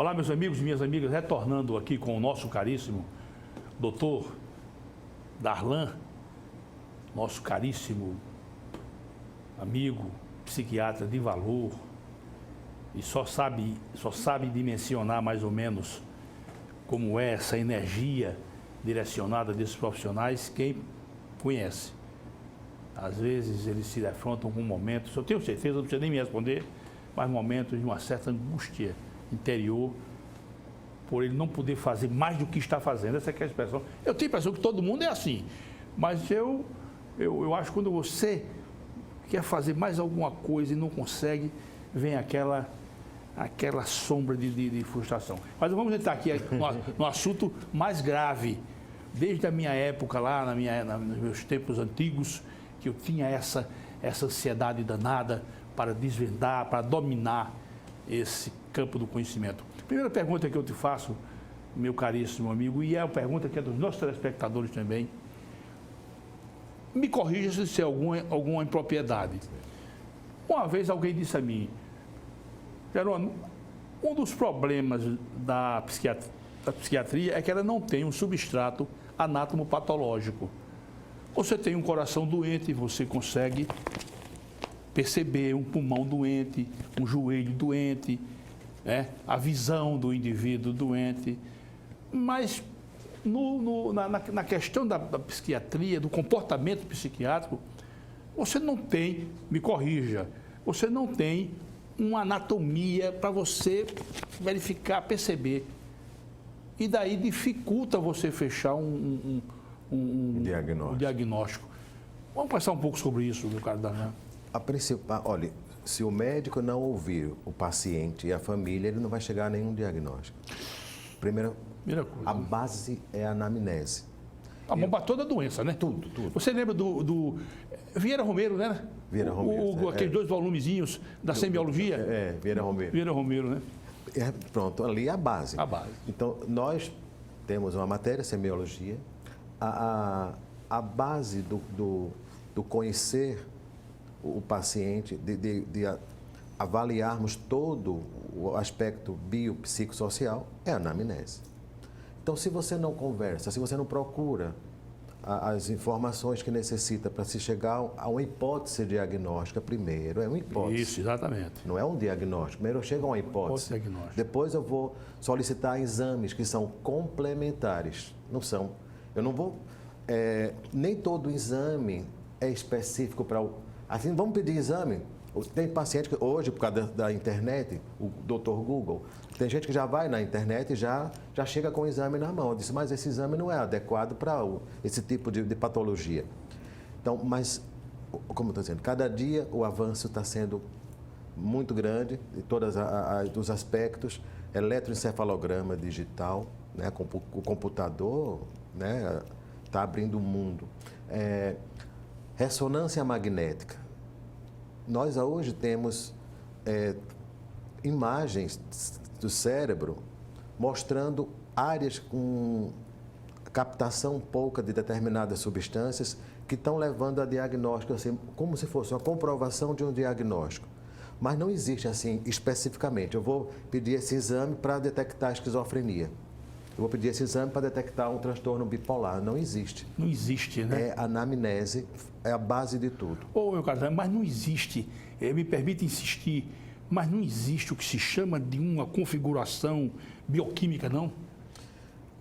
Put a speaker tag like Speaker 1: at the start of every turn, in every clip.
Speaker 1: Olá, meus amigos e minhas amigas, retornando aqui com o nosso caríssimo doutor Darlan, nosso caríssimo amigo, psiquiatra de valor, e só sabe dimensionar mais ou menos como é essa energia direcionada desses profissionais, quem conhece. Às vezes eles se defrontam com momentos, eu tenho certeza, não precisa nem me responder, mas momentos de uma certa angústia interior, por ele não poder fazer mais do que está fazendo. Essa é a expressão. Eu tenho a impressão que todo mundo é assim, mas eu acho que quando você quer fazer mais alguma coisa e não consegue, vem aquela sombra de frustração. Mas vamos entrar aqui no assunto mais grave. Desde a minha época lá, nos meus tempos antigos, que eu tinha essa ansiedade danada para desvendar, para dominar esse campo do conhecimento. Primeira pergunta que eu te faço, meu caríssimo amigo, e é a pergunta que é dos nossos telespectadores também. Me corrija se isso é alguma impropriedade. Uma vez alguém disse a mim, Jerônimo, um dos problemas da psiquiatria é que ela não tem um substrato anatomopatológico. Você tem um coração doente, você consegue perceber um pulmão doente, um joelho doente, né? A visão do indivíduo doente. Mas na questão da psiquiatria, do comportamento psiquiátrico, você não tem, me corrija, você não tem uma anatomia para você verificar, perceber. E daí dificulta você fechar um diagnóstico. Vamos pensar um pouco sobre isso, meu caro Darlan.
Speaker 2: A principal, olha, se o médico não ouvir o paciente e a família, ele não vai chegar a nenhum diagnóstico. Primeira coisa, a base é a anamnese.
Speaker 1: Tá bom para toda doença, né?
Speaker 2: Tudo.
Speaker 1: Você lembra do Vieira Romero, né?
Speaker 2: Vieira Romero.
Speaker 1: Aqueles dois volumezinhos da semiologia?
Speaker 2: Vieira Romero.
Speaker 1: Vieira Romero, né?
Speaker 2: Pronto, ali é a base.
Speaker 1: A base.
Speaker 2: Então, nós temos uma matéria, semiologia. A base do conhecer o paciente, de avaliarmos todo o aspecto biopsicossocial, é a anamnese. Então, se você não conversa, se você não procura as informações que necessita para se chegar a uma hipótese diagnóstica, primeiro é uma hipótese.
Speaker 1: Isso, exatamente.
Speaker 2: Não é um diagnóstico. Primeiro eu chego a uma hipótese. Depois eu vou solicitar exames que são complementares. Não são. Eu não vou. Nem todo exame é específico para. Assim, vamos pedir exame. Tem paciente que hoje, por causa da internet, o Dr. Google, tem gente que já vai na internet e já chega com o exame na mão. Eu disse, mas esse exame não é adequado para esse tipo de patologia. Então, mas, como eu estou dizendo, cada dia o avanço está sendo muito grande, em todos os aspectos. Eletroencefalograma digital, né, com o computador, né, está abrindo o mundo. Ressonância magnética. Nós hoje temos imagens do cérebro mostrando áreas com captação pouca de determinadas substâncias que estão levando a diagnóstico, assim, como se fosse uma comprovação de um diagnóstico. Mas não existe assim especificamente. Eu vou pedir esse exame para detectar esquizofrenia. Eu vou pedir esse exame para detectar um transtorno bipolar. Não existe.
Speaker 1: Não existe, né?
Speaker 2: A anamnese é a base de tudo.
Speaker 1: Meu caro, mas não existe, me permite insistir, mas não existe o que se chama de uma configuração bioquímica, não?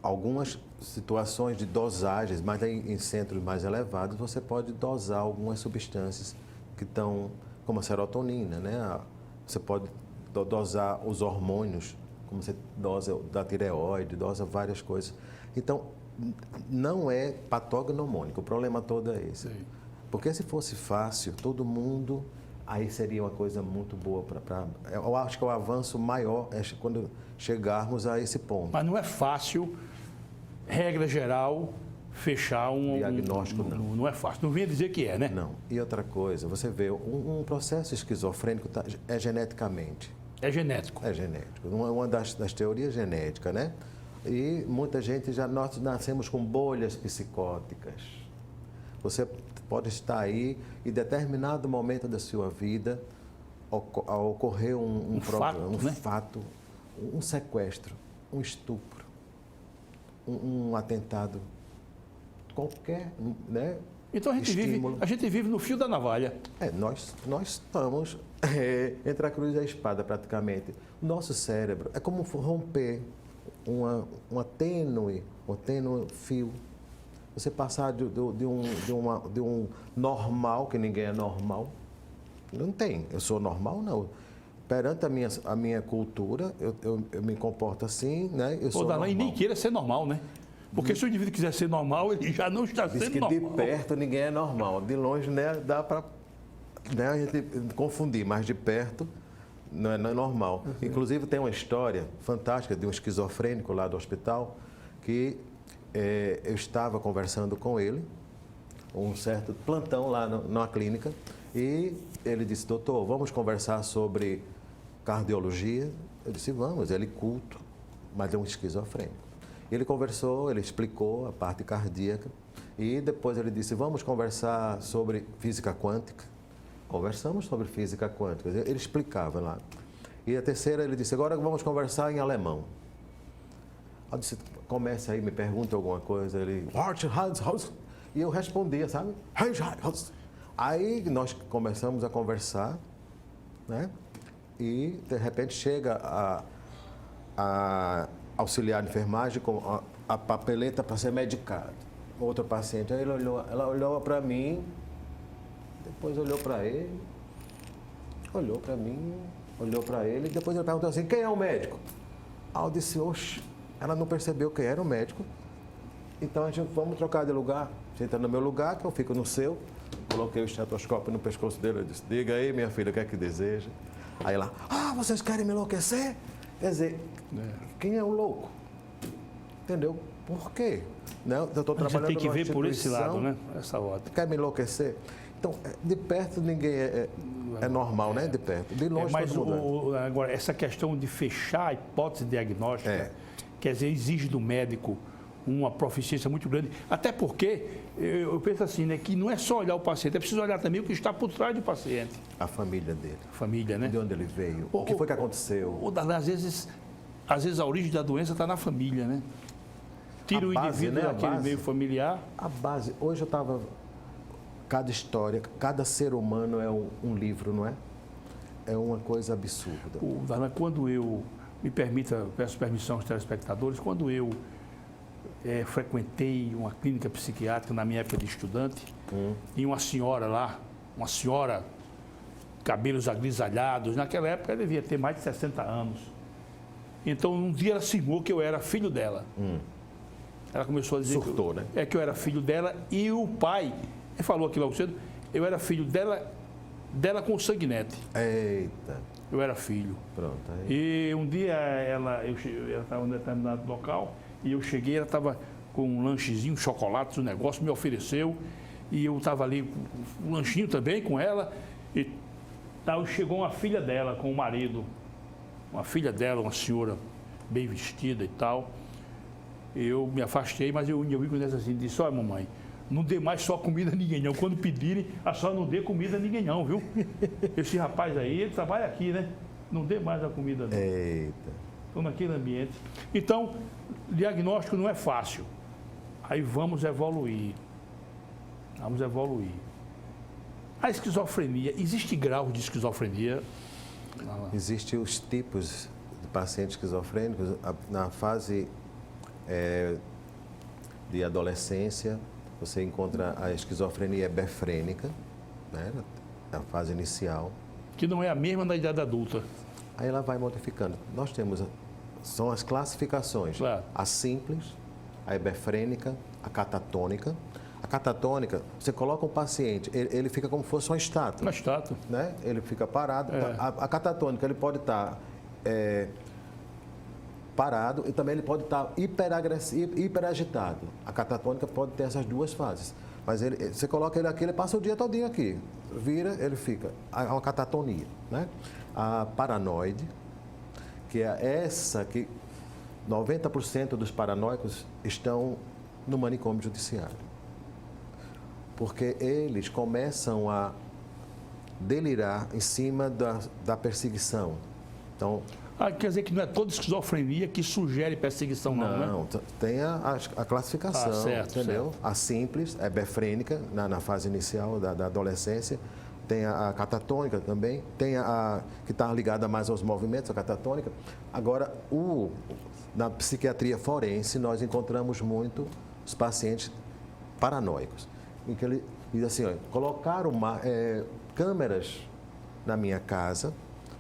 Speaker 2: Algumas situações de dosagens, mas em centros mais elevados, você pode dosar algumas substâncias que estão, como a serotonina, né? Você pode dosar os hormônios, como você dosa da tireoide, dosa várias coisas. Então, não é patognomônico, o problema todo é esse. Sim. Porque se fosse fácil, todo mundo, aí seria uma coisa muito boa para... Eu acho que o avanço maior é quando chegarmos a esse ponto.
Speaker 1: Mas não é fácil, regra geral, fechar um
Speaker 2: diagnóstico, não.
Speaker 1: Não é fácil. Não venha dizer que é, né?
Speaker 2: Não. E outra coisa, você vê, um processo esquizofrênico é geneticamente.
Speaker 1: É genético.
Speaker 2: É genético. Uma das teorias genéticas, né? E muita gente nós nascemos com bolhas psicóticas. Você pode estar aí e, em determinado momento da sua vida, ocorreu um
Speaker 1: fato, né?
Speaker 2: fato um sequestro, um estupro, um atentado, qualquer, né?
Speaker 1: Então a gente vive no fio da navalha.
Speaker 2: Nós estamos entre a cruz e a espada praticamente. Nosso cérebro é como romper um tênue fio. Você passar de um normal, que ninguém é normal, não tem. Eu sou normal, não. Perante a minha cultura, eu me comporto assim, né? Eu sou normal.
Speaker 1: E nem queira ser normal, né? Porque se o indivíduo quiser ser normal, ele já não está sendo normal.
Speaker 2: De perto ninguém é normal. De longe, né, dá para, né, a gente confundir, mas de perto não é normal. Uhum. Inclusive tem uma história fantástica de um esquizofrênico lá do hospital que eu estava conversando com ele, um certo plantão lá na clínica, e ele disse: doutor, vamos conversar sobre cardiologia? Eu disse: vamos. Ele culto, mas é um esquizofrênico. Ele conversou, ele explicou a parte cardíaca e depois ele disse: vamos conversar sobre física quântica. Conversamos sobre física quântica, ele explicava lá. E a terceira ele disse: agora vamos conversar em alemão. Eu disse: comece aí, me pergunta alguma coisa. Ele... E eu respondia, sabe? Aí nós começamos a conversar, né? E de repente chega a auxiliar de enfermagem com a papeleta para ser medicado. Outro paciente, aí ela olhou para mim, depois olhou para ele, olhou para mim, olhou para ele, depois ele perguntou assim: quem é o médico? Aí eu disse: oxe, ela não percebeu quem era o médico, então a gente vamos trocar de lugar, você entra no meu lugar, que eu fico no seu. Coloquei o estetoscópio no pescoço dele, eu disse: diga aí, minha filha, o que é que deseja? Aí ela: vocês querem me enlouquecer? Quer dizer, quem é o louco? Entendeu? Por quê? Não, eu estou trabalhando.
Speaker 1: Você tem que ver por esse lado, né? Essa ordem.
Speaker 2: Quer me enlouquecer? Então, de perto ninguém é normal, né? De perto. De longe
Speaker 1: mas
Speaker 2: todo mundo
Speaker 1: agora, essa questão de fechar a hipótese diagnóstica, quer dizer, exige do médico uma proficiência muito grande. Até porque, eu penso assim, né, que não é só olhar o paciente, é preciso olhar também o que está por trás do paciente.
Speaker 2: A família dele.
Speaker 1: A família, né?
Speaker 2: De onde ele veio, o que foi que aconteceu.
Speaker 1: Às vezes a origem da doença está na família, né? Tira o indivíduo daquele meio familiar.
Speaker 2: A base, hoje eu estava... Cada história, cada ser humano é um livro, não é? É uma coisa absurda.
Speaker 1: Quando eu, me permita, peço permissão aos telespectadores, quando eu frequentei uma clínica psiquiátrica na minha época de estudante, e uma senhora lá, cabelos agrisalhados, naquela época ela devia ter mais de 60 anos. Então, um dia ela cismou que eu era filho dela. Ela começou a dizer que eu era filho dela, e o pai, ele falou aqui logo cedo, eu era filho dela com sanguinete.
Speaker 2: Eita.
Speaker 1: Eu era filho.
Speaker 2: Pronto. Aí.
Speaker 1: E um dia ela estava em um determinado local, e eu cheguei, ela estava com um lanchezinho, chocolate, um negócio, me ofereceu, e eu estava ali com um lanchinho também com ela, e tal, chegou uma filha dela com o marido, uma filha dela, uma senhora bem vestida e tal. Eu me afastei, mas eu vi com ela assim, disse: olha, mamãe, não dê mais só comida a ninguém não, quando pedirem, a senhora não dê comida a ninguém não, viu? Esse rapaz aí, ele trabalha aqui, né? Não dê mais a comida não.
Speaker 2: Eita.
Speaker 1: Estou naquele ambiente. Então, diagnóstico não é fácil. Aí vamos evoluir. A esquizofrenia, existe grau de esquizofrenia?
Speaker 2: Existem os tipos de pacientes esquizofrênicos. Na fase de adolescência, você encontra a esquizofrenia hebefrênica, né, na fase inicial.
Speaker 1: Que não é a mesma na idade adulta.
Speaker 2: Aí ela vai modificando. Nós temos, são as classificações.
Speaker 1: Claro.
Speaker 2: A simples, a hebefrênica, a catatônica. A catatônica, você coloca um paciente, ele fica como se fosse uma estátua.
Speaker 1: Uma estátua.
Speaker 2: Né? Ele fica parado. A catatônica, ele pode estar parado e também ele pode estar hiperagressivo, hiperagitado. A catatônica pode ter essas duas fases. Mas você coloca ele aqui, ele passa o dia todinho aqui. Vira, ele fica. É uma catatonia, né? A paranoide, que é essa que 90% dos paranoicos estão no manicômio judiciário. Porque eles começam a delirar em cima da perseguição. Então,
Speaker 1: Quer dizer que não é toda esquizofrenia que sugere perseguição, não, né?
Speaker 2: Não, tem a classificação,
Speaker 1: certo,
Speaker 2: entendeu?
Speaker 1: Certo.
Speaker 2: A simples, é befrênica, na fase inicial da adolescência. Tem a catatônica também, tem a que está ligada mais aos movimentos, a catatônica. Agora, na psiquiatria forense, nós encontramos muito os pacientes paranoicos, em que ele diz assim, olha, colocaram câmeras na minha casa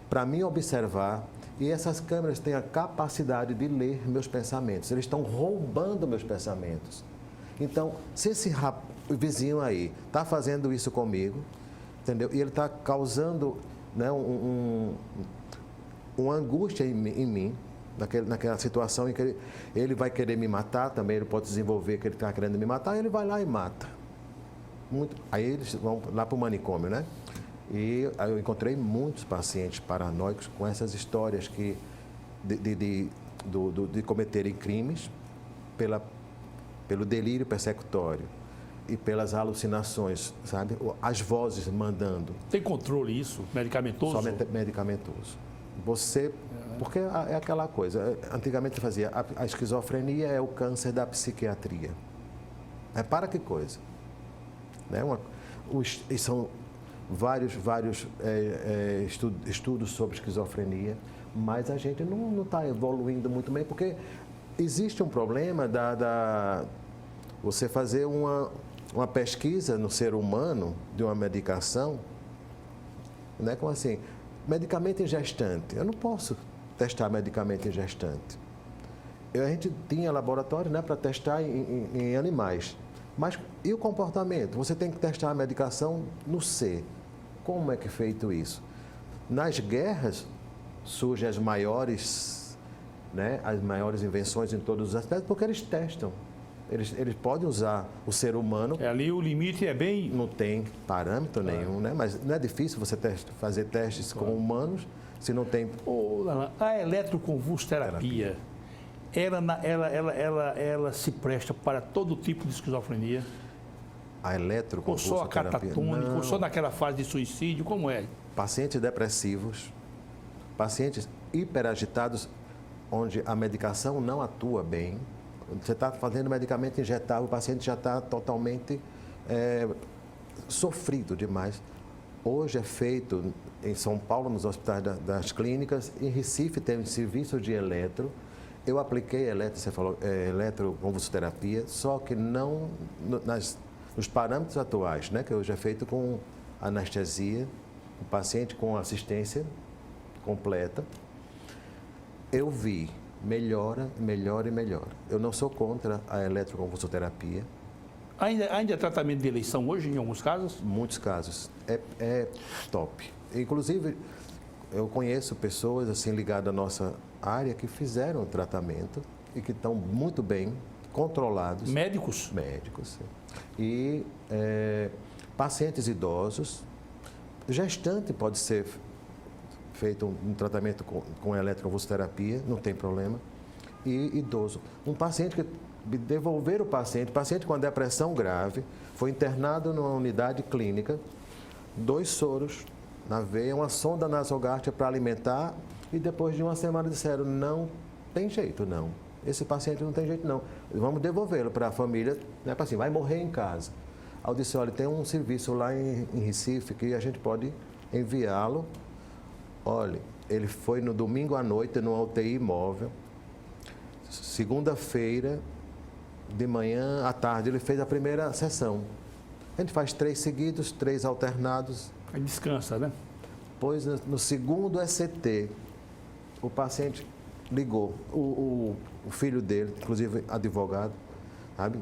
Speaker 2: para me observar, e essas câmeras têm a capacidade de ler meus pensamentos. Eles estão roubando meus pensamentos. Então, se esse vizinho aí está fazendo isso comigo, entendeu? E ele está causando, né, uma angústia em mim, naquela situação em que ele vai querer me matar, também ele pode desenvolver que ele está querendo me matar, ele vai lá e mata. Aí eles vão lá para o manicômio, né? E aí eu encontrei muitos pacientes paranoicos com essas histórias de cometerem crimes pelo delírio persecutório e pelas alucinações, sabe? As vozes mandando.
Speaker 1: Tem controle isso? Medicamentoso?
Speaker 2: Só medicamentoso. Porque é aquela coisa, antigamente fazia, a esquizofrenia é o câncer da psiquiatria. Para que coisa? Né? São vários estudos sobre esquizofrenia, mas a gente não está evoluindo muito bem, porque existe um problema você fazer uma pesquisa no ser humano de uma medicação, né? Como assim? Medicamento em gestante. Eu não posso testar medicamento em gestante. A gente tinha laboratório, né, para testar em animais. Mas e o comportamento? Você tem que testar a medicação no ser. Como é que é feito isso? Nas guerras surgem as maiores invenções em todos os aspectos, porque eles testam. Eles podem usar o ser humano.
Speaker 1: Ali o limite é bem...
Speaker 2: Não tem parâmetro nenhum, né? Mas não é difícil você fazer testes com humanos se não tem...
Speaker 1: A eletroconvulsoterapia, ela se presta para todo tipo de esquizofrenia?
Speaker 2: A eletroconvulsoterapia...
Speaker 1: Ou só a catatônica, ou só naquela fase de suicídio, como é?
Speaker 2: Pacientes depressivos, pacientes hiperagitados, onde a medicação não atua bem. Você está fazendo medicamento injetável, o paciente já está totalmente sofrido demais. Hoje é feito em São Paulo, nos hospitais das clínicas, em Recife tem um serviço de eletro. Eu apliquei eletroconvulsoterapia, só que não nos parâmetros atuais, né, que hoje é feito com anestesia, o paciente com assistência completa. Eu vi melhora. Eu não sou contra a eletroconvulsoterapia.
Speaker 1: Ainda é tratamento de eleição hoje, em alguns casos?
Speaker 2: Muitos casos. É top. Inclusive, eu conheço pessoas assim ligadas à nossa área que fizeram o tratamento e que estão muito bem controlados.
Speaker 1: Médicos?
Speaker 2: Médicos. E pacientes idosos. Gestante pode ser feito um tratamento com eletroconvulsoterapia, não tem problema. E idoso. Um paciente que devolver o paciente com depressão grave, foi internado numa unidade clínica, 2 soros na veia, uma sonda nasogástrica para alimentar, e depois de uma semana disseram, não tem jeito não, esse paciente não tem jeito não, vamos devolvê-lo para a família, né, para assim, vai morrer em casa. Aí eu disse, olha, tem um serviço lá em Recife que a gente pode enviá-lo. Olha, ele foi no domingo à noite numa UTI móvel, segunda-feira, de manhã à tarde, ele fez a primeira sessão. A gente faz 3 seguidos, 3 alternados.
Speaker 1: Aí descansa, né?
Speaker 2: Pois no segundo ECT, o paciente ligou, o filho dele, inclusive advogado, sabe?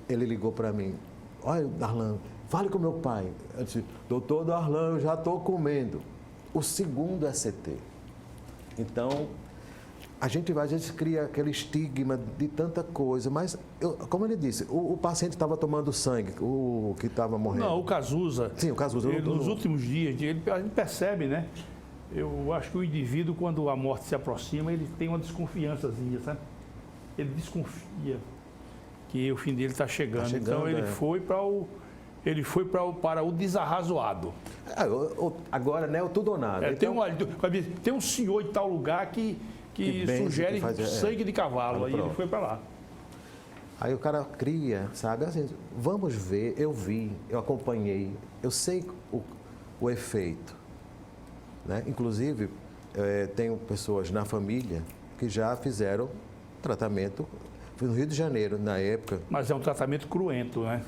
Speaker 2: Ele ligou para mim, olha, Darlan, fale com meu pai. Eu disse, doutor Darlan, eu já estou comendo. O segundo ECT. Então, a gente às vezes cria aquele estigma de tanta coisa, mas, como ele disse, o paciente estava tomando sangue, o que estava morrendo.
Speaker 1: Não, o Cazuza.
Speaker 2: Sim, o Cazuza.
Speaker 1: Nos últimos dias, a gente percebe, né? Eu acho que o indivíduo, quando a morte se aproxima, ele tem uma desconfiançazinha, sabe? Ele desconfia que o fim dele está chegando. Então, ele foi para o ele foi para o desarrazoado.
Speaker 2: Agora, né, o tudo ou nada.
Speaker 1: Tem um senhor em tal lugar que sugere sangue de cavalo, aí ele foi para lá.
Speaker 2: Aí o cara cria, sabe? Assim, vamos ver, eu vi, eu acompanhei, eu sei o efeito. Né? Inclusive, tenho pessoas na família que já fizeram tratamento. Foi no Rio de Janeiro, na época.
Speaker 1: Mas é um tratamento cruento, né?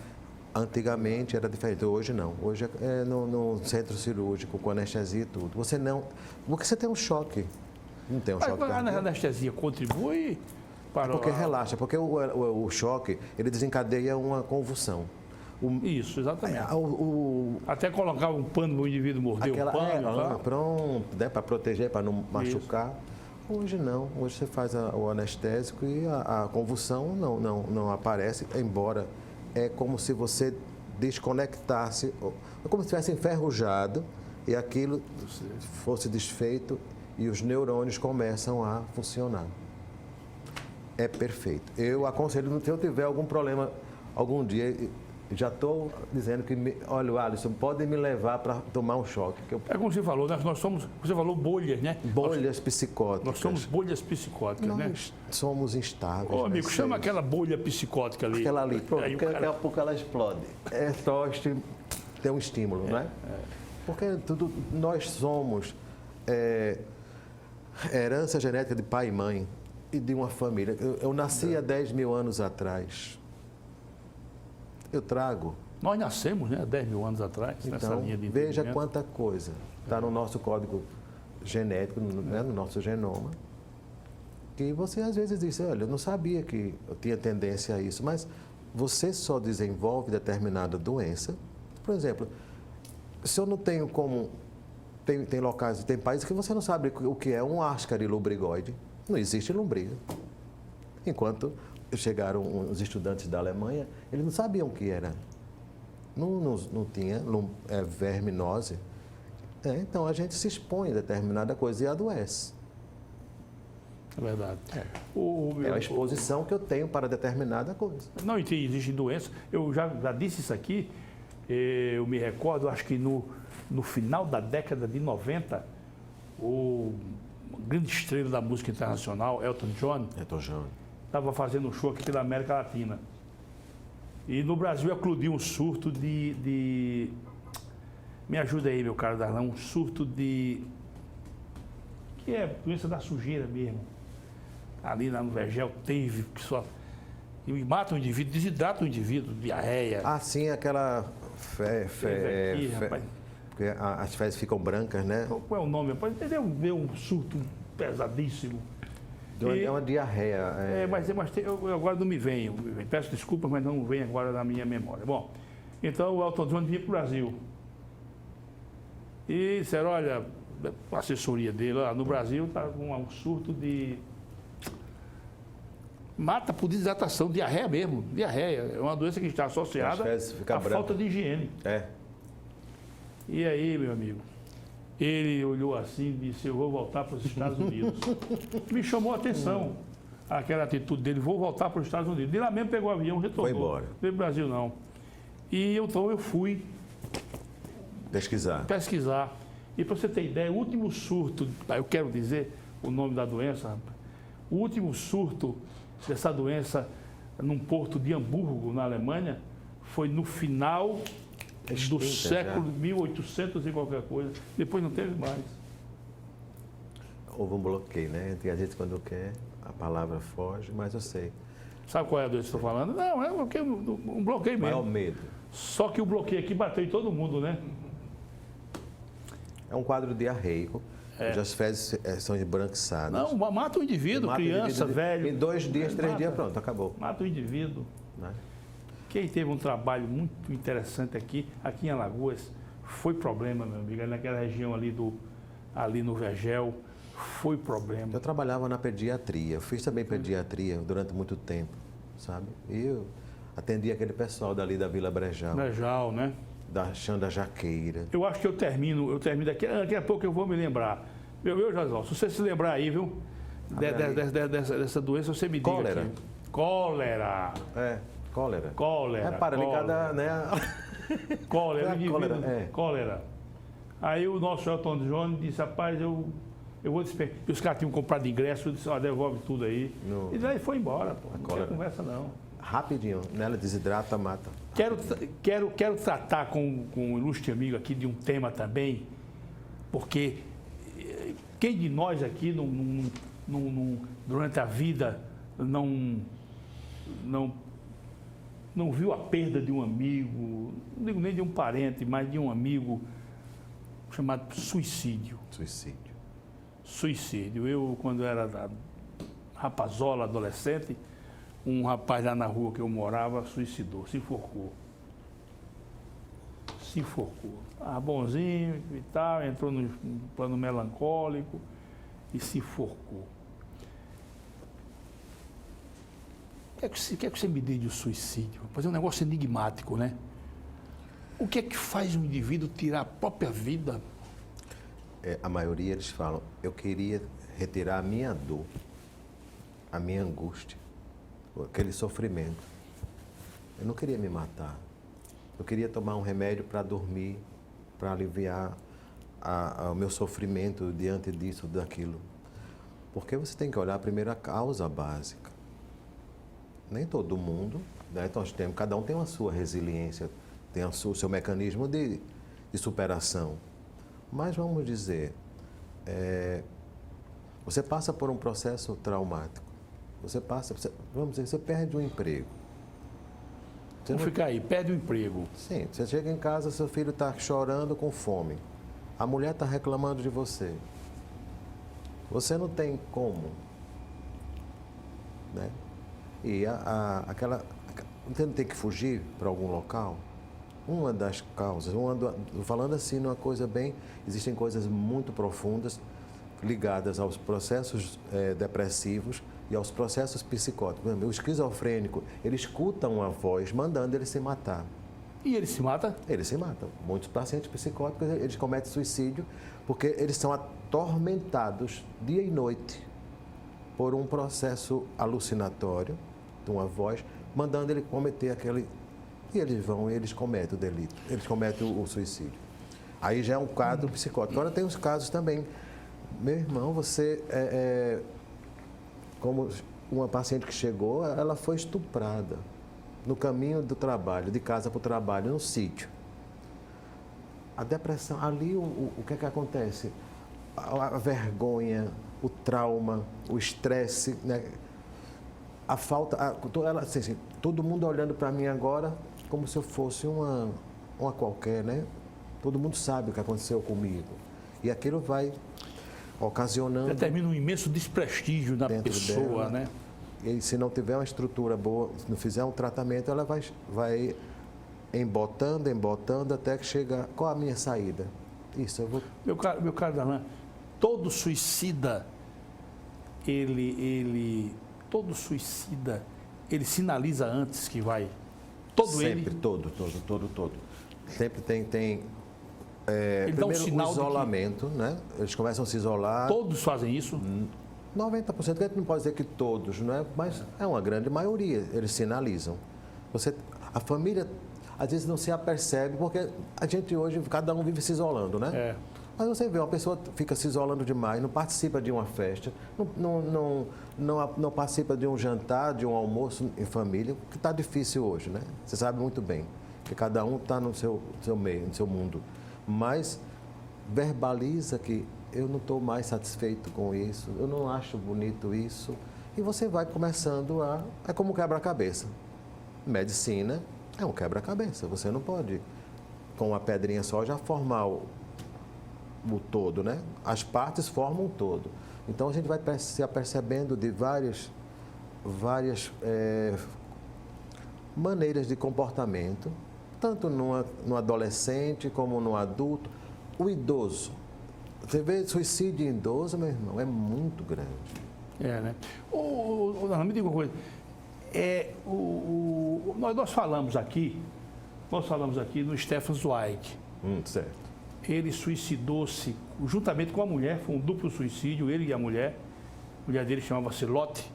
Speaker 2: Antigamente era diferente, hoje não. Hoje é no centro cirúrgico, com anestesia e tudo. Porque você tem um choque. Não tem um choque.
Speaker 1: A anestesia contribui para...
Speaker 2: Porque relaxa, porque o choque, ele desencadeia uma convulsão.
Speaker 1: Isso, exatamente. Até colocar um pano no indivíduo morder o pano.
Speaker 2: Pronto, né, para proteger, para não machucar. Hoje não. Hoje você faz o anestésico e a convulsão não aparece, embora é como se você desconectasse, é como se tivesse enferrujado e aquilo fosse desfeito e os neurônios começam a funcionar. É perfeito. Eu aconselho, se eu tiver algum problema algum dia, já estou dizendo que, olha, Alisson, pode me levar para tomar um choque.
Speaker 1: É como você falou, nós somos, você falou bolhas, né?
Speaker 2: Bolhas psicóticas.
Speaker 1: Nós somos bolhas psicóticas, né?
Speaker 2: Nós somos instáveis.
Speaker 1: Ô, amigo, chama aquela bolha psicótica ali.
Speaker 2: Aquela ali, pronto, daqui a pouco ela explode. É só ter um estímulo, né? Porque nós somos herança genética de pai e mãe e de uma família. Eu nasci há 10 mil anos atrás. Eu trago.
Speaker 1: Nós nascemos, né, 10 mil anos atrás, nessa linha de
Speaker 2: veja quanta coisa está no nosso código genético, né, no nosso genoma, que você às vezes diz, olha, eu não sabia que eu tinha tendência a isso, mas você só desenvolve determinada doença. Por exemplo, se eu não tenho como... Tem locais, tem países que você não sabe o que é um ascari lombrigoide. Não existe lombriga. Enquanto... chegaram os estudantes da Alemanha, eles não sabiam o que era. Não tinha verminose. Então, a gente se expõe a determinada coisa e adoece.
Speaker 1: É verdade.
Speaker 2: É a exposição que eu tenho para determinada coisa.
Speaker 1: Não, existe doença. Eu já disse isso aqui, eu me recordo, acho que no final da década de 90, o grande estrela da música internacional, Elton John, estava fazendo um show aqui pela América Latina. E no Brasil eclodiu um surto de... Me ajuda aí, meu caro Darlan, um surto de... que é doença da sujeira mesmo. Ali no Vergel teve, que só... E mata o indivíduo, desidrata o indivíduo, diarreia.
Speaker 2: Ah, sim, aquela... Porque as fezes ficam brancas, né?
Speaker 1: Qual é o nome? Deu um surto pesadíssimo.
Speaker 2: É uma diarreia.
Speaker 1: Mas eu agora não me vem. Peço desculpas, mas não vem agora na minha memória. Bom, então o Elton John vinha para o Brasil. E disseram, olha, a assessoria dele, no Brasil está com um surto de... Mata por desidratação, diarreia mesmo. Diarreia. É uma doença que está associada à falta de higiene. E aí, meu amigo, ele olhou assim e disse, eu vou voltar para os Estados Unidos. Me chamou a atenção aquela atitude dele, vou voltar para os Estados Unidos. De lá mesmo pegou o avião, retornou.
Speaker 2: Foi embora.
Speaker 1: Não veio para o Brasil, não. E então eu fui...
Speaker 2: Pesquisar.
Speaker 1: E para você ter ideia, o último surto, eu quero dizer o nome da doença, rapaz, o último surto dessa doença num porto de Hamburgo, na Alemanha, foi no final do século 1800 e qualquer coisa. Depois não teve mais.
Speaker 2: Houve um bloqueio, né? Às vezes quando quer, a palavra foge, mas eu sei.
Speaker 1: Sabe qual é a doença que eu estou falando? Não, é um bloqueio mesmo.
Speaker 2: É o medo.
Speaker 1: Só que o bloqueio aqui bateu em todo mundo, né?
Speaker 2: É um quadro diarreico. As fezes são embranquiçadas.
Speaker 1: Não, mata o indivíduo, criança, velho.
Speaker 2: Em 2 dias, 3 dias, pronto, acabou.
Speaker 1: Mata o indivíduo.
Speaker 2: Né?
Speaker 1: Quem teve um trabalho muito interessante aqui em Alagoas, foi problema, meu amigo, naquela região ali no Vergel, foi problema.
Speaker 2: Eu trabalhava na pediatria, eu fiz também pediatria durante muito tempo, sabe? E eu atendi aquele pessoal dali da Vila Brejal.
Speaker 1: Brejal, né?
Speaker 2: Da Xanda Jaqueira.
Speaker 1: Eu acho que eu termino daqui a pouco eu vou me lembrar. Meu José, se você se lembrar aí, viu? Dessa doença, você me diga.
Speaker 2: Cólera.
Speaker 1: Cólera.
Speaker 2: Cólera.
Speaker 1: Cólera.
Speaker 2: Repara,
Speaker 1: cólera.
Speaker 2: ligada, né?
Speaker 1: Cólera. Aí o nosso Elton John disse, rapaz, eu vou despedir. E os caras tinham comprado ingresso, eu disse, devolve tudo aí. E daí foi embora, pô. Não tem conversa, não.
Speaker 2: Rapidinho, nela desidrata, mata.
Speaker 1: Quero tratar com um ilustre amigo aqui de um tema também, porque quem de nós aqui durante a vida não viu a perda de um amigo, não digo nem de um parente, mas de um amigo chamado suicídio. Suicídio. Eu, quando era rapazola, adolescente, um rapaz lá na rua que eu morava suicidou, se enforcou. Bonzinho e tal, entrou no plano melancólico e se enforcou. O que é que você me diz de suicídio? Pois é um negócio enigmático, né? O que é que faz um indivíduo tirar a própria vida?
Speaker 2: A maioria eles falam, eu queria retirar a minha dor, a minha angústia, aquele sofrimento. Eu não queria me matar. Eu queria tomar um remédio para dormir, para aliviar o meu sofrimento diante disso, daquilo. Porque você tem que olhar primeiro a causa básica. Nem todo mundo, né? Cada um tem a sua resiliência, tem o seu mecanismo de superação. Mas vamos dizer, você passa por um processo traumático. Vamos dizer, você perde um emprego.
Speaker 1: Vamos ficar aí, perde o emprego.
Speaker 2: Sim, você chega em casa, seu filho está chorando com fome. A mulher está reclamando de você. Você não tem como, né? E você não tem que fugir para algum local? Uma das causas, falando assim, numa coisa bem... Existem coisas muito profundas ligadas aos processos depressivos e aos processos psicóticos. O esquizofrênico, ele escuta uma voz mandando ele se matar.
Speaker 1: E ele se mata?
Speaker 2: Ele se mata. Muitos pacientes psicóticos, eles cometem suicídio porque eles são atormentados dia e noite por um processo alucinatório de uma voz mandando ele cometer aquele... E eles cometem o delito, eles cometem o suicídio. Aí já é um quadro psicótico. Agora tem os casos também. Meu irmão, como uma paciente que chegou, ela foi estuprada no caminho do trabalho, de casa para o trabalho, no sítio. A depressão, ali o que é que acontece? A vergonha, o trauma, o estresse, né? A falta... assim, todo mundo olhando para mim agora como se eu fosse uma qualquer, né? Todo mundo sabe o que aconteceu comigo. E aquilo vai ocasionando...
Speaker 1: Determina um imenso desprestígio na pessoa, dela, né?
Speaker 2: E se não tiver uma estrutura boa, se não fizer um tratamento, ela vai embotando até que chega... Qual a minha saída? Isso, eu vou...
Speaker 1: Meu caro Darlan, todo suicida, todo suicida, ele sinaliza antes que vai...
Speaker 2: Sempre, todo. Sempre tem
Speaker 1: ele dá um sinal
Speaker 2: o isolamento, né? Eles começam a se isolar.
Speaker 1: Todos fazem isso?
Speaker 2: 90%, a gente não pode dizer que todos, não é? Mas é uma grande maioria, eles sinalizam. A família, às vezes, não se apercebe, porque a gente hoje, cada um vive se isolando, né? Mas você vê, uma pessoa fica se isolando demais, não participa de uma festa, não participa de um jantar, de um almoço em família, que está difícil hoje, né? Você sabe muito bem, que cada um está no seu meio, no seu mundo. Mas verbaliza que eu não estou mais satisfeito com isso, eu não acho bonito isso. E você vai começando é como um quebra-cabeça. Medicina é um quebra-cabeça, você não pode, com uma pedrinha só, já formar o todo, né? As partes formam o todo. Então a gente vai se apercebendo de várias maneiras de comportamento, tanto no adolescente como no adulto. O idoso, você vê suicídio em idoso, meu irmão, é muito grande.
Speaker 1: Né? Me diga uma coisa, nós falamos aqui no Stefan Zweig.
Speaker 2: Certo.
Speaker 1: Ele suicidou-se juntamente com a mulher, foi um duplo suicídio, ele e a mulher dele chamava-se Lotte,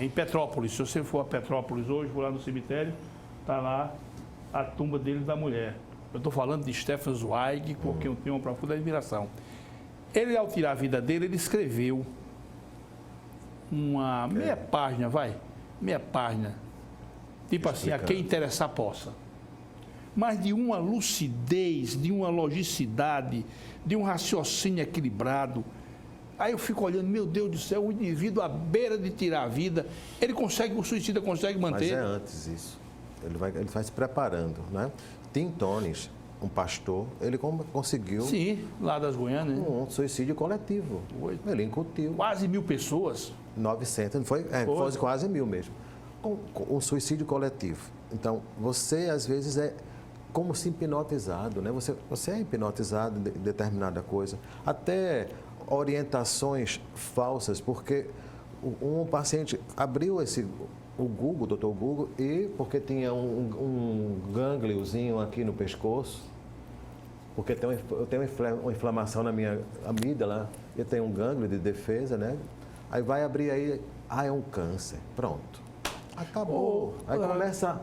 Speaker 1: em Petrópolis. Se você for a Petrópolis hoje, for lá no cemitério, está lá a tumba dele e da mulher. Eu estou falando de Stefan Zweig, por quem eu tenho uma profunda admiração. Ele, ao tirar a vida dele, ele escreveu uma meia página, meia página, tipo assim, a quem interessar possa. Mas de uma lucidez, de uma logicidade, de um raciocínio equilibrado. Aí eu fico olhando, meu Deus do céu, o indivíduo à beira de tirar a vida, ele consegue, o suicida consegue manter.
Speaker 2: Mas é antes isso. Ele vai se preparando, né? Tim Tones, um pastor, ele conseguiu...
Speaker 1: Sim, lá das Guianas, né?
Speaker 2: Um suicídio coletivo. Ele incutiu.
Speaker 1: Quase 1.000 pessoas.
Speaker 2: 900, foi quase 1.000 mesmo. Um suicídio coletivo. Então, você, às vezes, é como se hipnotizado, né? Você é hipnotizado de determinada coisa. Até orientações falsas, porque um paciente abriu o Google, o Dr. Google, e porque tinha um gângliozinho aqui no pescoço, porque eu tenho uma inflamação na minha amígdala, eu tenho um gânglio de defesa, né? Aí vai abrir aí, é um câncer. Pronto. Acabou. Aí começa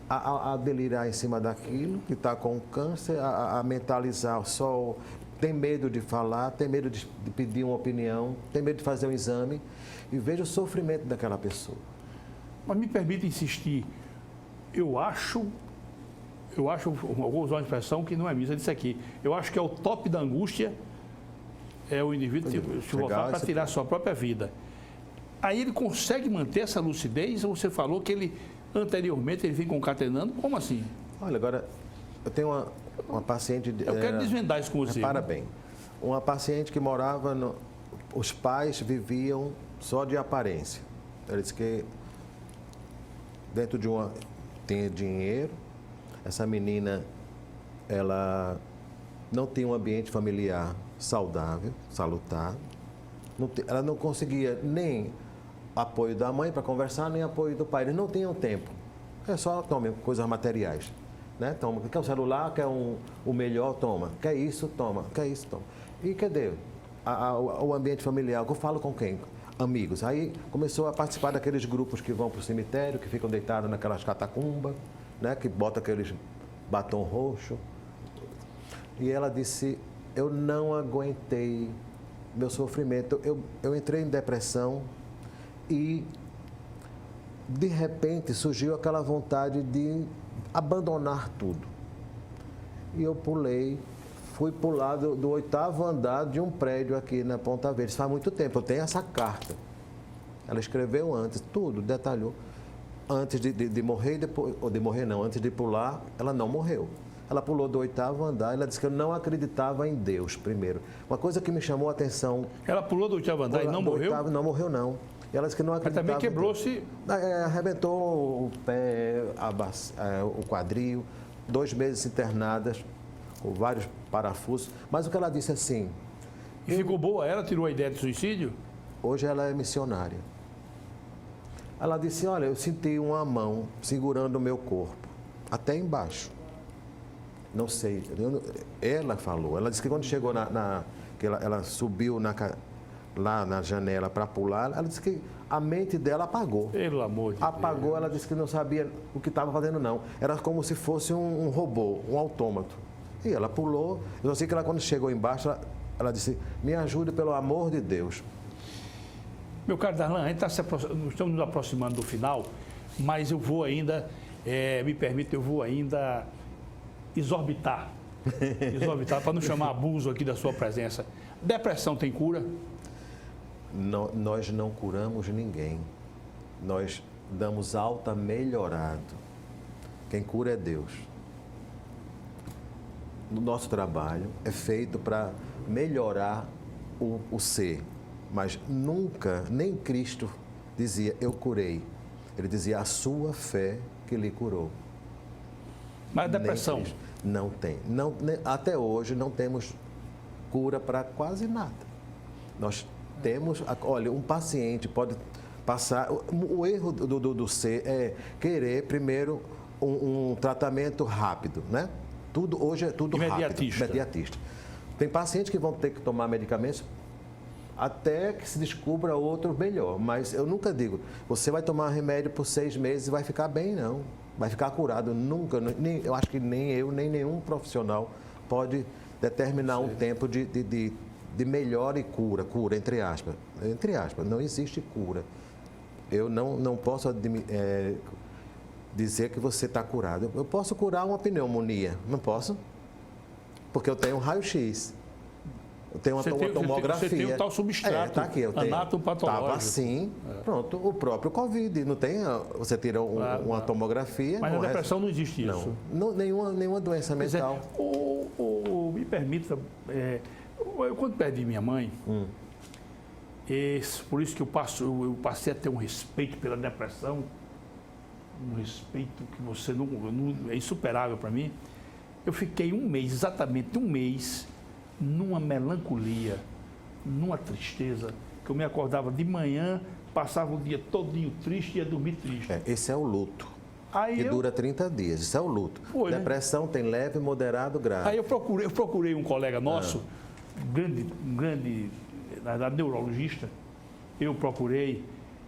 Speaker 2: a delirar em cima daquilo, que está com câncer, a mentalizar só, tem medo de falar, tem medo de pedir uma opinião, tem medo de fazer um exame, e veja o sofrimento daquela pessoa.
Speaker 1: Mas me permita insistir, eu vou usar uma expressão que não é minha, disso aqui, eu acho que é o top da angústia, é o indivíduo se voltar para tirar a sua própria vida. Aí ele consegue manter essa lucidez, ou você falou que ele, anteriormente, ele vem concatenando, como assim?
Speaker 2: Olha, agora, eu tenho uma paciente...
Speaker 1: Eu quero desvendar isso com você.
Speaker 2: Repara bem, uma paciente que morava, os pais viviam só de aparência. Ela disse que dentro de tinha dinheiro, essa menina, ela não tinha um ambiente familiar saudável, salutar, ela não conseguia nem apoio da mãe para conversar, nem apoio do pai, eles não tinham tempo, é só tome coisas materiais, né? Toma, quer um celular, quer o melhor, toma, quer isso, toma, quer isso, toma. E cadê o ambiente familiar? Eu falo com quem? Amigos. Aí começou a participar daqueles grupos que vão para o cemitério, que ficam deitados naquelas catacumbas, né? Que botam aqueles batom roxo. E ela disse, eu não aguentei meu sofrimento. Eu entrei em depressão e, de repente, surgiu aquela vontade de abandonar tudo. E eu fui pular do 8º andar de um prédio aqui na Ponta Verde. Isso faz muito tempo, eu tenho essa carta. Ela escreveu antes, tudo, detalhou. Antes de morrer, antes de pular, ela não morreu. Ela pulou do 8º andar, ela disse que eu não acreditava em Deus, primeiro. Uma coisa que me chamou a atenção...
Speaker 1: Ela pulou do 8º andar e não morreu?
Speaker 2: Não morreu, não. E ela disse que não acreditava...
Speaker 1: Mas também quebrou-se...
Speaker 2: Arrebentou o pé, o quadril, 2 meses internadas, com vários parafusos. Mas o que ela disse assim...
Speaker 1: E ficou boa? Ela tirou a ideia de suicídio?
Speaker 2: Hoje ela é missionária. Ela disse, olha, eu senti uma mão segurando o meu corpo, até embaixo. Não sei, ela falou. Ela disse que quando chegou que ela subiu lá na janela para pular, ela disse que a mente dela apagou.
Speaker 1: Pelo amor de
Speaker 2: apagou,
Speaker 1: Deus.
Speaker 2: Ela disse que não sabia o que estava fazendo, não. Era como se fosse um robô, um autômato. E ela pulou. Eu sei que ela, quando chegou embaixo, ela disse, me ajude pelo amor de Deus.
Speaker 1: Meu caro Darlan, a gente estamos nos aproximando do final, mas eu vou ainda, me permite, eu vou ainda exorbitar para não chamar abuso aqui da sua presença. Depressão tem cura?
Speaker 2: Nós não curamos ninguém. Nós damos alta melhorado. Quem cura é Deus. O nosso trabalho é feito para melhorar o ser. Mas nunca, nem Cristo dizia, eu curei. Ele dizia, a sua fé que lhe curou.
Speaker 1: Mas a depressão?
Speaker 2: Não tem. Até hoje não temos cura para quase nada. Nós temos, olha, um paciente pode passar... O erro do ser é querer primeiro um tratamento rápido, né? Hoje é tudo
Speaker 1: imediatista.
Speaker 2: Rápido, imediatista. Tem pacientes que vão ter que tomar medicamentos até que se descubra outro melhor. Mas eu nunca digo, você vai tomar remédio por 6 meses e vai ficar bem, não. vai ficar curado. Nunca, eu acho que nem eu, nem nenhum profissional pode determinar um tempo de melhora e cura, entre aspas. Entre aspas, não existe cura. Eu não posso dizer que você está curado. Eu posso curar uma pneumonia, não posso? Porque eu tenho um raio-x. Eu tenho uma tomografia.
Speaker 1: Você tem o tal substrato,
Speaker 2: está aqui, eu tenho.
Speaker 1: Anatopatológico.
Speaker 2: Estava assim, pronto, o próprio Covid. Não tem, você tira uma tomografia...
Speaker 1: Mas na depressão não existe isso.
Speaker 2: Não, nenhuma doença mental.
Speaker 1: Me permita, eu quando perdi minha mãe, por isso que eu passei a ter um respeito pela depressão, um respeito que você não é insuperável para mim. Eu fiquei exatamente um mês, numa melancolia, numa tristeza, que eu me acordava de manhã, passava o dia todinho triste e ia dormir triste.
Speaker 2: Esse é o luto. Que dura 30 dias, isso é o luto. Depressão tem leve, moderado, grave.
Speaker 1: Aí eu procurei um colega nosso, um grande, na verdade, neurologista, eu procurei,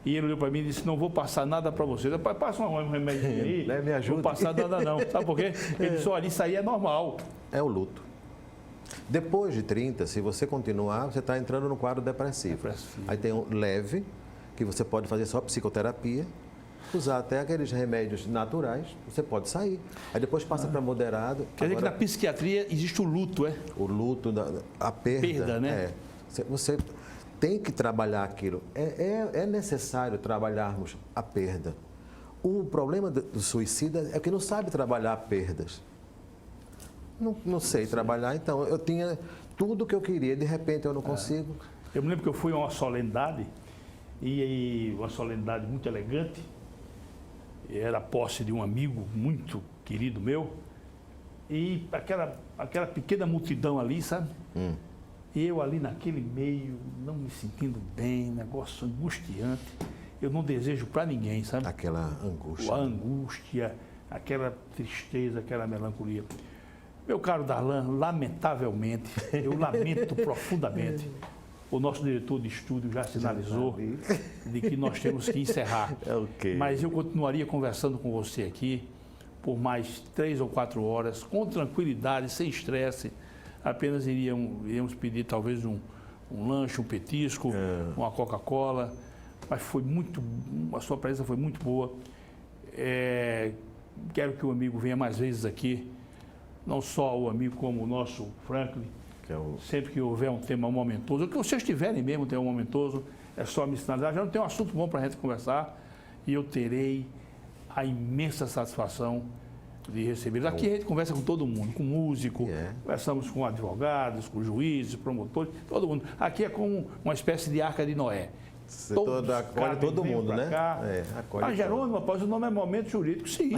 Speaker 1: e ele olhou para mim e disse, não vou passar nada para você. Depois passa um remédio aí,
Speaker 2: me ajuda.
Speaker 1: Não vou passar nada não. Sabe por quê? Ele disse, olha, isso aí é normal.
Speaker 2: É o luto. Depois de 30, se você continuar, você está entrando no quadro depressivo. Aí tem um leve, que você pode fazer só psicoterapia, usar até aqueles remédios naturais, você pode sair. Aí depois passa para moderado.
Speaker 1: Quer dizer que na psiquiatria existe o luto,
Speaker 2: O luto, a perda.
Speaker 1: Perda, né?
Speaker 2: Você tem que trabalhar aquilo. É necessário trabalharmos a perda. O problema do suicida é que não sabe trabalhar perdas. Não sei trabalhar, então eu tinha tudo que eu queria, de repente eu não consigo.
Speaker 1: Eu me lembro que eu fui a uma solenidade, e uma solenidade muito elegante, era a posse de um amigo muito querido meu, e aquela pequena multidão ali, sabe? E eu ali naquele meio, não me sentindo bem, negócio angustiante, eu não desejo para ninguém, sabe?
Speaker 2: Aquela angústia.
Speaker 1: A angústia, aquela tristeza, aquela melancolia. Meu caro Darlan, lamentavelmente, eu lamento profundamente, o nosso diretor de estúdio já sinalizou de que nós temos que encerrar. Mas eu continuaria conversando com você aqui por mais 3 ou 4 horas, com tranquilidade, sem estresse. Apenas iríamos pedir talvez um lanche, um petisco, uma Coca-Cola. Mas a sua presença foi muito boa. Quero que o amigo venha mais vezes aqui. Não só o amigo, como o nosso Franklin, sempre que houver um tema momentoso, ou que vocês tiverem mesmo um tema momentoso, é só me sinalizar. Já não tem um assunto bom para a gente conversar e eu terei a imensa satisfação de receber. Aqui a gente conversa com todo mundo, com músico, conversamos com advogados, com juízes, promotores, todo mundo. Aqui é como uma espécie de Arca de Noé.
Speaker 2: Acolhe todo mundo, né?
Speaker 1: Jerônimo, rapaz, o nome é Momento Jurídico, sim.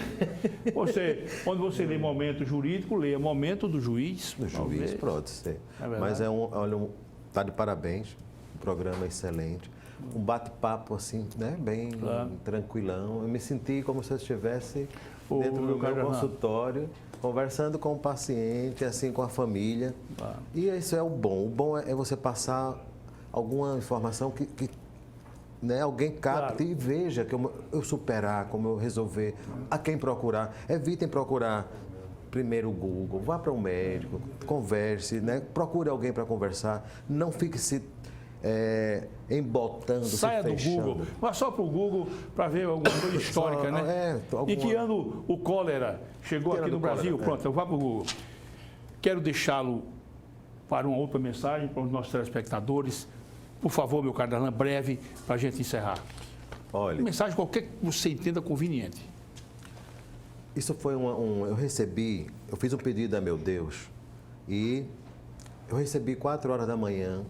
Speaker 1: Quando você lê Momento Jurídico, leia Momento do Juiz.
Speaker 2: Do juiz, pode ser. Mas tá de parabéns, um programa excelente. Um bate-papo assim, né? Bem tranquilão. Eu me senti como se eu estivesse dentro do meu consultório, conversando com o paciente, assim, com a família. E isso é o bom. O bom é você passar alguma informação que né, alguém capte e veja que eu superar, como eu resolver, a quem procurar. Evitem procurar primeiro o Google, vá para um médico, converse, né, procure alguém para conversar, não fique se embotando,
Speaker 1: saia do Google, vá só para o Google para ver alguma coisa histórica, né? E que ano o cólera chegou aqui no Brasil? Pronto, eu vá para o Google. Quero deixá-lo para uma outra mensagem para os nossos telespectadores. Por favor, meu caro Darlan, breve, para a gente encerrar.
Speaker 2: Olha,
Speaker 1: mensagem qualquer que você entenda conveniente.
Speaker 2: Isso foi eu fiz um pedido a meu Deus e eu recebi 4 horas da manhã,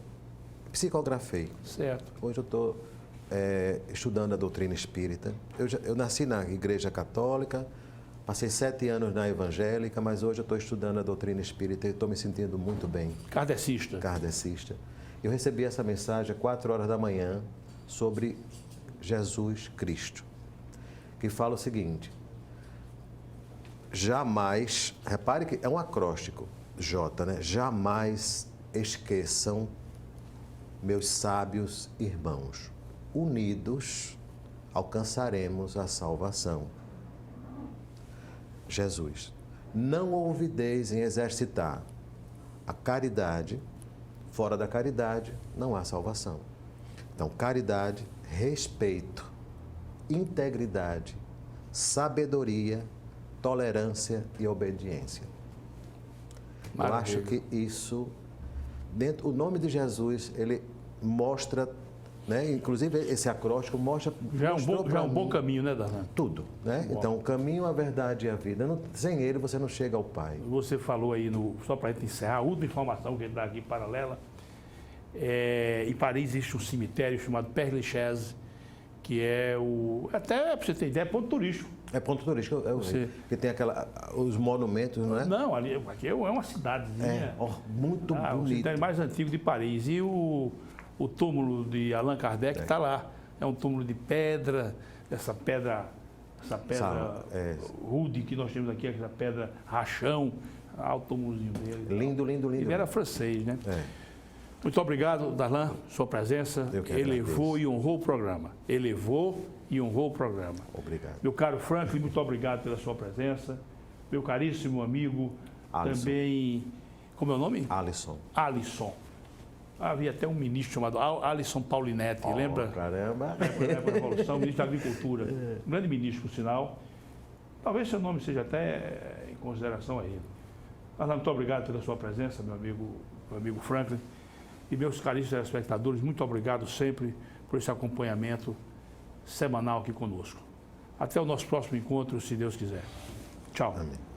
Speaker 2: psicografei.
Speaker 1: Certo.
Speaker 2: Hoje eu estou estudando a doutrina espírita. Eu nasci na igreja católica, passei 7 anos na evangélica, mas hoje eu estou estudando a doutrina espírita e estou me sentindo muito bem.
Speaker 1: Kardecista.
Speaker 2: Eu recebi essa mensagem às 4 horas da manhã sobre Jesus Cristo, que fala o seguinte: jamais, repare que é um acróstico, J, né? Jamais esqueçam, meus sábios irmãos, unidos alcançaremos a salvação. Jesus. Não ouvideis em exercitar a caridade, fora da caridade não há salvação. Então, caridade, respeito, integridade, sabedoria, tolerância e obediência.
Speaker 1: Maravilha.
Speaker 2: Eu acho que isso, o nome de Jesus, ele mostra, né? Inclusive esse acróstico mostra...
Speaker 1: Já é um bom caminho, né, Darlan?
Speaker 2: Tudo, né?
Speaker 1: Bom.
Speaker 2: Então, o caminho, a verdade e a vida. Sem ele, você não chega ao Pai.
Speaker 1: Você falou aí, só para a gente encerrar, a última informação que dá aqui paralela, em Paris existe um cemitério chamado Père Lachaise, que é até para você ter ideia, é ponto turístico.
Speaker 2: É ponto turístico, que tem os monumentos, não é?
Speaker 1: Não, aqui é uma cidadezinha.
Speaker 2: Muito bonito.
Speaker 1: O cemitério mais antigo de Paris. E o túmulo de Allan Kardec está lá. É um túmulo de pedra, essa pedra rude que nós temos aqui, essa pedra rachão, o túmulozinho dele.
Speaker 2: Lindo, lindo, lindo.
Speaker 1: Ele era francês, né? Muito obrigado, Darlan, sua presença. Elevou e honrou o programa. Elevou e honrou o programa.
Speaker 2: Obrigado.
Speaker 1: Meu caro Franklin, muito obrigado pela sua presença. Meu caríssimo amigo,
Speaker 2: Alisson.
Speaker 1: Também... Como é o nome?
Speaker 2: Alisson.
Speaker 1: Havia até um ministro chamado Alisson Paulinetti, lembra?
Speaker 2: Caramba!
Speaker 1: Na época da Revolução, ministro da Agricultura. Um grande ministro, por sinal. Talvez seu nome seja até em consideração a ele. Darlan, muito obrigado pela sua presença, meu amigo Franklin. E meus caríssimos telespectadores, muito obrigado sempre por esse acompanhamento semanal aqui conosco. Até o nosso próximo encontro, se Deus quiser. Tchau.
Speaker 2: Amém.